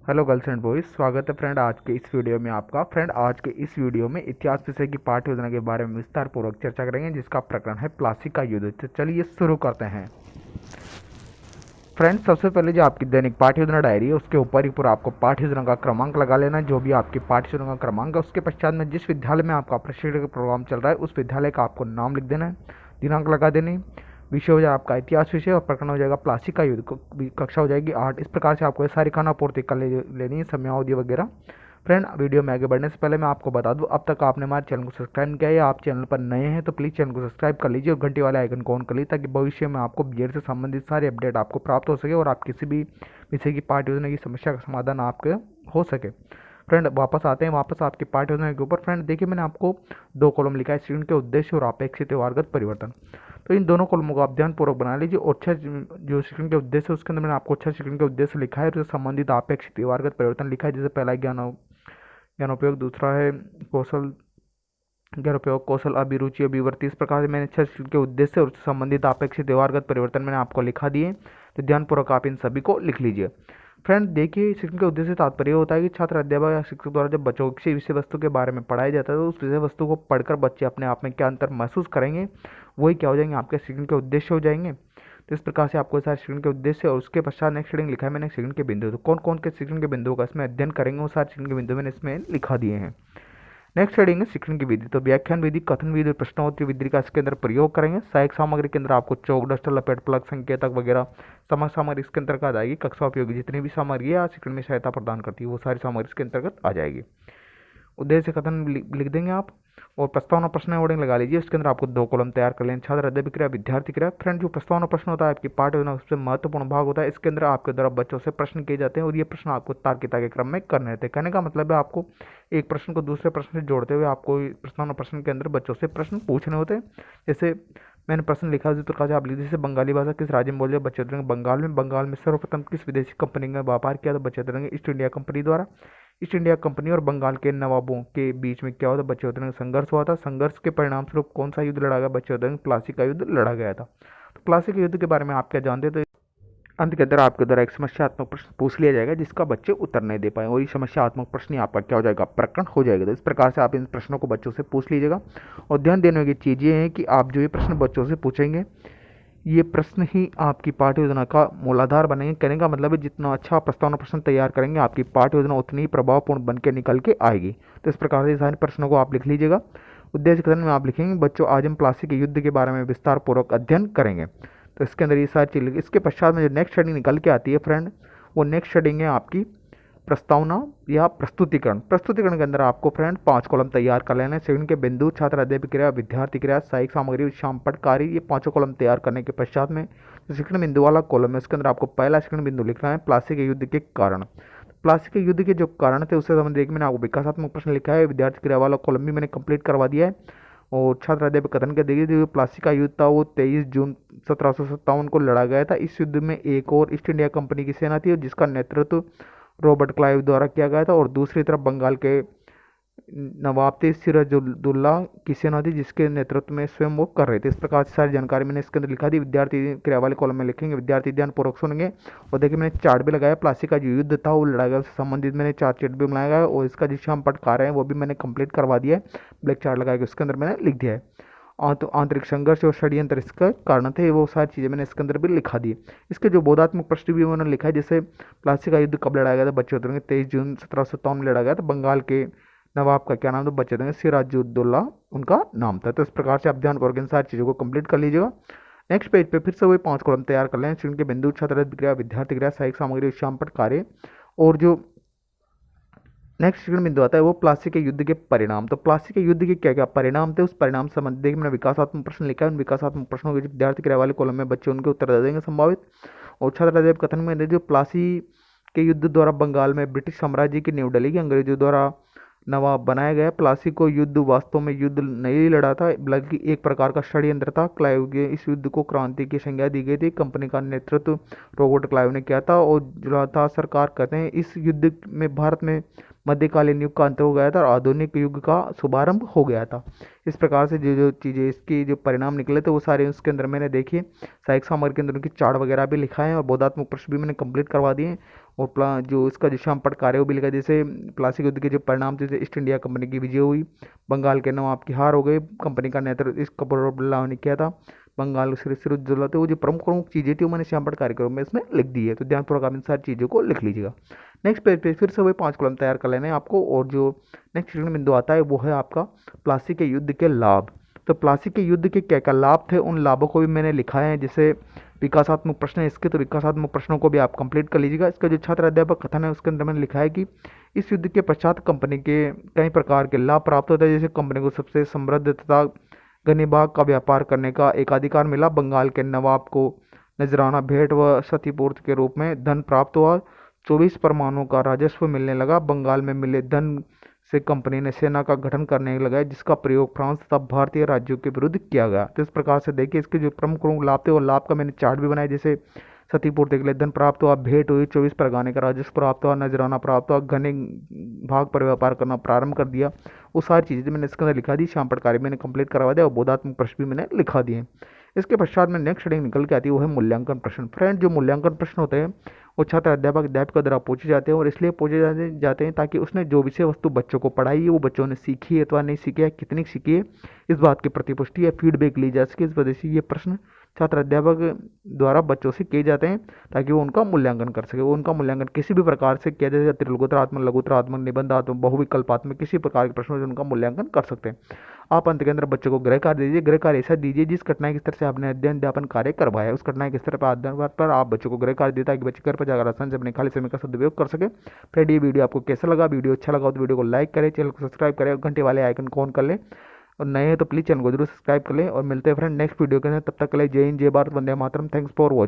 Hello girls and boys, स्वागत है friend आज के इस वीडियो में आपका। फ्रेंड आज के इस वीडियो में इतिहास विषय की पाठ्य योजना के बारे में विस्तार पूर्वक चर्चा करेंगे, जिसका प्रकरण है प्लासी का युद्ध। तो चलिए शुरू करते हैं। फ्रेंड सबसे पहले जो आपकी दैनिक पाठ्य योजना डायरी है उसके ऊपर ही पूरा आपको पाठ्य योजना का क्रमांक लगा लेना है, जो भी आपकी पाठ्य योजना का क्रमांक है। उसके पश्चात में जिस विद्यालय में आपका प्रशिक्षण प्रोग्राम चल रहा है उस विद्यालय का आपको नाम लिख देना है, दिनांक लगा देनी, विषय हो जाए आपका इतिहास विषय और प्रकरण हो जाएगा प्लासी का युद्ध, कक्षा हो जाएगी 8। इस प्रकार से आपको ये सारी खानापूर्ति कर लेनी है, समयावधि वगैरह। फ्रेंड वीडियो में आगे बढ़ने से पहले मैं आपको बता दूं, अब तक आपने हमारे चैनल को सब्सक्राइब नहीं किया है या आप चैनल पर नए हैं तो प्लीज़ चैनल को सब्सक्राइब कर लीजिए और घंटी वाले आइकन को ऑन कर लीजिए, ताकि भविष्य में आपको बीएड से संबंधित सारे अपडेट आपको प्राप्त हो सके और आप किसी भी विषय की पाठ्य योजना की समस्या का समाधान आपके हो सके। फ्रेंड वापस आते हैं वापस आपकी पाठ्य योजना के ऊपर। फ्रेंड देखिए, मैंने आपको दो कॉलम लिखा है, स्टूडेंट के उद्देश्य और अपेक्षित व्यवहारगत परिवर्तन। तो इन दोनों कॉलमों को आप ध्यानपूर्वक बना लीजिए। और अच्छा जो शिक्षण के उद्देश्य है उसके अंदर मैंने आपको अच्छा शिक्षण के उद्देश्य लिखा है और उससे संबंधित अपेक्षित व्यवहारगत परिवर्तन लिखा है। जैसे पहला ज्ञानोपयोग, दूसरा है कौशल ज्ञानोपयोग, कौशल, अभिरुचि, अभिवृत्ति। इस प्रकार से मैंने अच्छा शिक्षण के उद्देश्य और उससे संबंधित अपेक्षित व्यवहारगत परिवर्तन मैंने आपको लिखा दिए। तो ध्यानपूर्वक आप इन सभी को लिख लीजिए। फ्रेंड देखिए, शिक्षण के उद्देश्य तात्पर्य होता है कि छात्र, अध्यापक या शिक्षक द्वारा जब बच्चों को किसी विषय वस्तु के बारे में पढ़ाया जाता है तो उस विषय वस्तु को पढ़कर बच्चे अपने आप में क्या अंतर महसूस करेंगे, वही क्या हो जाएंगे, आपके शिक्षण के उद्देश्य हो जाएंगे। तो इस प्रकार से आपको सारे शिक्षण के उद्देश्य और उसके पश्चात नेक्स्ट हेडिंग लिखा है मैंने शिक्षण के बिंदु। तो कौन कौन के शिक्षण के बिंदुओं का इसमें अध्ययन करेंगे वो सारे शिक्षण के बिंदु मैंने इसमें लिखा दिए हैं। नेक्स्ट हेडिंग है शिक्षण की विधि। तो व्याख्यान विधि, कथन विधि, प्रश्नोत्तरी विधि का इसके अंदर प्रयोग करेंगे। सहायक सामग्री के अंदर आपको चौक, डस्टर, लपेट, प्लग, संकेतक वगैरह समस्त सामग्री इसके अंतर्गत आ जाएगी। कक्षा उपयोगी जितनी भी सामग्री है शिक्षण में सहायता प्रदान करती है वो सारी सामग्री इसके अंतर्गत आ जाएगी। उद्देश्य कथन लिख देंगे आप और प्रस्तावना प्रश्न वर्डिंग लगा लीजिए। उसके अंदर आपको दो कॉलम तैयार कर लें, छात्र, अध्यापक क्रिया, विद्यार्थी क्रिया। फ्रेंड जो प्रस्तावना प्रश्न होता है आपकी पाठ्य योजना सबसे महत्वपूर्ण भाग होता है। इसके अंदर आपके द्वारा बच्चों से प्रश्न किए जाते हैं और ये प्रश्न आपको तार्किकता के क्रम में करने रहते हैं। कहने का मतलब है आपको एक प्रश्न को दूसरे प्रश्न से जोड़ते हुए आपको प्रस्तावना प्रश्न के अंदर बच्चों से प्रश्न पूछने होते हैं। जैसे मैंने प्रश्न लिखा उसी प्रकार से आप लिख दीजिए। बंगाली भाषा किस राज्य में बोले, बच्चे उत्तरेंगे बंगाल में सर्वप्रथम किस विदेशी कंपनी ने व्यापार किया, तो बच्चे उत्तरेंगे ईस्ट इंडिया कंपनी द्वारा। ईस्ट इंडिया कंपनी और बंगाल के नवाबों के बीच में क्या हुआ था, बच्चे उत्तरेंगे संघर्ष हुआ था। संघर्ष के परिणाम स्वरूप कौन सा युद्ध लड़ा गया, बच्चे उत्तरेंगे प्लासी का युद्ध लड़ा गया था। तो प्लासी के युद्ध के बारे में आप क्या जानते हैं, तो अंत के अंदर आपके द्वारा एक समस्यात्मक प्रश्न पूछ लिया जाएगा जिसका बच्चे उत्तर नहीं दे पाए और ये समस्यात्मक प्रश्न ही आपका क्या हो जाएगा, प्रकरण हो जाएगा। तो इस प्रकार से आप इन प्रश्नों को बच्चों से पूछ लीजिएगा। और ध्यान देने की चीज़ ये है कि आप जो ये प्रश्न बच्चों से पूछेंगे ये प्रश्न ही आपकी पाठ्य योजना का मूलाधार बनेंगे। कहने का मतलब है जितना अच्छा प्रस्तावना प्रश्न तैयार करेंगे आपकी पाठ्य योजना उतनी ही प्रभावपूर्ण बन के निकल के आएगी। तो इस प्रकार से सारे प्रश्नों को आप लिख लीजिएगा। उद्देश्य कथन में आप लिखेंगे, बच्चों आज हम प्लासी के युद्ध के बारे में विस्तार पूर्वक अध्ययन करेंगे। तो इसके अंदर ये सारी चीज़। इसके पश्चात में जो नेक्स्ट हेडिंग निकल के आती है फ्रेंड, वो नेक्स्ट हेडिंग है आपकी प्रस्तावना या प्रस्तुतिकरण। प्रस्तुतिकरण के अंदर आपको फ्रेंड 5 कॉलम तैयार कर लेना है। शिक्षण के बिंदु, छात्र, अध्यापक क्रिया, विद्यार्थी क्रिया, सहायक सामग्री, शामपट कार्य, ये 5 कॉलम तैयार करने के पश्चात में जो शिक्षण बिंदु वाला कॉलम है उसके अंदर आपको पहला शिक्षण बिंदु लिखना है प्लासी के युद्ध के कारण। प्लासी के युद्ध के जो कारण थे उससे संबंधित मैंने आपको विकासात्मक प्रश्न लिखा है। विद्यार्थी क्रिया वाला कॉलम भी मैंने कंप्लीट करवा दिया है। और छात्र अध्यापक कथन के देखिए, जो प्लासी का युद्ध था वो 23 जून 1757 को लड़ा गया था। इस युद्ध में एक और ईस्ट इंडिया कंपनी की सेना थी जिसका नेतृत्व रॉबर्ट क्लाइव द्वारा किया गया था और दूसरी तरफ बंगाल के नवाब थे सिराजुद्दौला की सेना थी जिसके नेतृत्व में स्वयं वो कर रहे थे। इस प्रकार से सारी जानकारी मैंने इसके अंदर लिखा दी। विद्यार्थी क्रिया वाले कॉलम में लिखेंगे, विद्यार्थी ध्यानपूर्वक सुनेंगे। और देखिए मैंने चार्ट भी लगाया, प्लासी का जो युद्ध था वो लड़ा गया उससे संबंधित मैंने चार्ट चिट भी बनाया गया और इसका जो शामपट कार्य है वो भी मैंने कंप्लीट करवा दिया है। ब्लैक चार्ट लगा के उसके अंदर मैंने लिख दिया है। तो आंतरिक संघर्ष और षड्यंत्र इसका कारण थे, वो सारी चीज़ें मैंने इसके अंदर भी लिखा दी। इसके जो बोधात्मक प्रश्न भी मैंने लिखा है, जैसे प्लासी का युद्ध कब लड़ा गया था, बच्चे उत्तरेंगे 23 जून 1757 में लड़ा गया था। बंगाल के नवाब का क्या नाम था, बच्चे उत्तरेंगे सिराजुद्दौला उनका नाम था। तो इस प्रकार से आप ध्यानपूर्वक इन सारी चीज़ों को कंप्लीट कर लीजिएगा। नेक्स्ट पेज पे फिर से वही 5 कॉलम तैयार कर लें। शिक्षण के बिंदु, छात्र क्रिया, विद्यार्थी क्रिया, सहायक सामग्री, शामपट कार्य। और जो नेक्स्ट शिक्षण बिंदु आता है वो प्लासी के युद्ध के परिणाम। तो प्लासी के युद्ध के क्या क्या परिणाम थे, उस परिणाम संबंधी मैंने विकासात्मक प्रश्न लिखा है। उन विकासात्मक प्रश्नों के जो विद्यार्थी क्रिया वाले कॉलम में बच्चे उनके उत्तर दे देंगे संभावित। और छात्र अध्यापक कथन में जो प्लासी के युद्ध द्वारा बंगाल में ब्रिटिश साम्राज्य की नींव डली, अंग्रेजों द्वारा नवाब बनाया गया। प्लासी को युद्ध वास्तव में युद्ध नहीं लड़ा था बल्कि एक प्रकार का षड्यंत्र था। क्लाइव के इस युद्ध को क्रांति की संज्ञा दी गई थी। कंपनी का नेतृत्व रॉबर्ट क्लाइव ने किया था और जो था सरकार कहते हैं इस युद्ध में भारत में मध्यकालीन युग का अंत हो गया था और आधुनिक युग का शुभारंभ हो गया था। इस प्रकार से जो जो चीज़ें इसकी जो परिणाम निकले थे वो सारे उसके अंदर मैंने देखिए सहायक सामग्री के अंदर उनकी चार्ट वगैरह भी लिखा है और बोधात्मक प्रश्न भी मैंने कंप्लीट करवा दिए। और जो इसका जो शामपट कार्य वो भी लिखा है। जैसे प्लासी युद्ध के जो परिणाम थे, ईस्ट इंडिया कंपनी की विजय हुई, बंगाल के नवाब की हार हो गई, कंपनी का नेतृत्व इस कपूरल्लाह ने किया था, बंगाल सिराजुद्दौला थे। वो जो प्रमुख प्रमुख चीज़ें थी वो मैंने शामपट कार्यक्रम में इसमें लिख दी है, तो ध्यानपूर्वक आप इन सारी चीज़ों को लिख लीजिएगा। नेक्स्ट पेज पे फिर से वही 5 कॉलम तैयार कर लेने हैं आपको। और जो नेक्स्ट बिंदु आता है वो है आपका प्लासी के युद्ध के लाभ। तो प्लासी के युद्ध के क्या क्या लाभ थे, उन लाभों को भी मैंने लिखा है। जैसे विकासात्मक प्रश्न है इसके, तो विकासात्मक प्रश्नों को भी आप कंप्लीट कर लीजिएगा। इसका जो छात्र अध्यापक कथन है उसके अंदर मैंने लिखा है कि इस युद्ध के पश्चात कंपनी के कई प्रकार के लाभ प्राप्त होता है। जैसे कंपनी को सबसे समृद्ध तथा घने भाग का व्यापार करने का एकाधिकार मिला, बंगाल के नवाब को नजराना भेंट व क्षतिपूर्ति के रूप में धन प्राप्त हुआ, 24 परमाणुओं का राजस्व मिलने लगा, बंगाल में मिले धन से कंपनी ने सेना का गठन करने लगा, जिसका प्रयोग फ्रांस तथा भारतीय राज्यों के विरुद्ध किया गया। तो इस प्रकार से देखिए इसके जो प्रमुख प्रमुख लाभ थे और लाभ का मैंने चार्ट भी बनाया। जैसे क्षतिपूर्ति के लिए धन प्राप्त हुआ, भेंट हुई, 24 परगने का राजस्व प्राप्त हुआ, नजराना प्राप्त हुआ, घने भाग पर व्यापार करना प्रारंभ कर दिया। वो सारी चीज़ें मैंने इसके अंदर लिखा दी, शामपट कार्य मैंने कंप्लीट करवा दिया और बोधात्मक प्रश्न भी मैंने लिखा दिए। इसके पश्चात में नेक्स्ट हेडिंग निकल के आती है वो है मूल्यांकन प्रश्न। फ्रेंड, जो मूल्यांकन प्रश्न होते हैं वो छात्र अध्यापक द्वारा पूछे जाते हैं, और इसलिए पूछे जाते हैं ताकि उसने जो विषय वस्तु बच्चों को पढ़ाई है वो बच्चों ने सीखी है अथवा नहीं सीखी है, कितनी सीखी है, इस बात की प्रतिपुष्टि या फीडबैक ली जा सके। इस वजह से ये प्रश्न छात्र अध्यापक द्वारा बच्चों से किए जाते हैं ताकि वो उनका मूल्यांकन कर सके। वो उनका मूल्यांकन किसी भी प्रकार से किया जाए, त्रिलघुतरात्मक, लघुतरात्मक, निबंधात्मक, बहुविकल्पात्मक, किसी प्रकार के प्रश्नों से उनका मूल्यांकन कर सकते हैं। आप अंत के अंदर बच्चों को गृह कार्य दीजिए। गृह कार्य ऐसा दीजिए जिस घटना के स्तर से आपने अध्ययन अध्यापन कार्य करवाया है, उस घटना के स्तर पर आधार पर आप बच्चों को गृह कार्य देता है कि बच्चे घर पर जाकर आसान से अपने खाली समय का सदुपयोग कर सके। फ्रेंड, ये वीडियो आपको कैसा लगा? वीडियो अच्छा लगा तो वीडियो को लाइक करें, चैनल को सब्सक्राइब करें और घंटे वाले आइकन को ऑन कर लें, और नए हैं तो प्लीज़ चैनल को जरूर सब्सक्राइब कर लें। और मिलते हैं फ्रेंड नेक्स्ट वीडियो के अंदर, तब तक के लिए जय हिंद, जय Bharat, Vande Mataram. Thanks for watching.